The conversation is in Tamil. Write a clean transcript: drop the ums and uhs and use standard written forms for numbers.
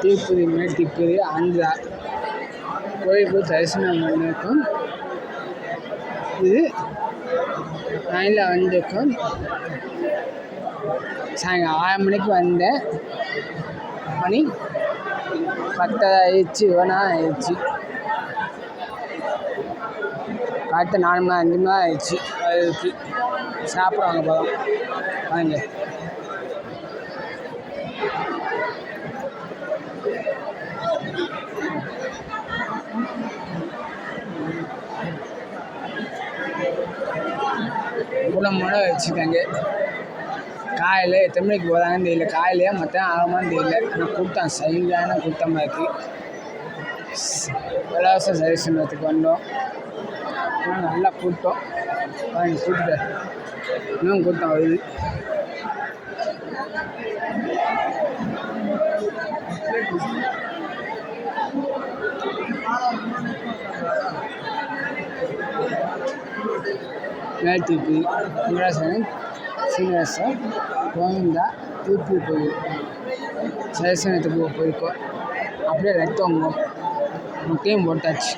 திருப்பதி மேட்டுப்பதி ஆந்திரா கோயிலுக்கு தரிசனம் பண்ணியிருக்கோம். இது லைனில் வந்திருக்கோம். சாயங்காலம் 6 மணிக்கு வந்தேன். மணி 10 ஆயிடுச்சு, 1 ஆயிடுச்சு. அடுத்த 4 மணி 5 மணி ஆயிடுச்சு. அதுக்கு சாப்பிடுவாங்க போதும் வாங்க. குளமோட வச்சுருக்காங்க. காலையில் எத்தனை மணிக்கு போதாங்கன்னு தெரியல. காலையிலையா மொத்தம் ஆகுமான்னு தெரியல. ஆனால் கூட்டம் சரியான கூட்டமாக இருக்குது. இலவச தரிசனத்துக்கு வந்தோம். ஆனால் நல்லா கூட்டம். கூட்டம் இன்னும் கூட்டம் வருது. மேட்டுப்பதி வெங்கடாசலம் சீனிவாசன் கோவிந்தா திருப்பதி கோயில் தரிசனத்துக்கு போயிருக்கோம். அப்படியே ரத்தம் முட்டையும் போட்டாச்சு.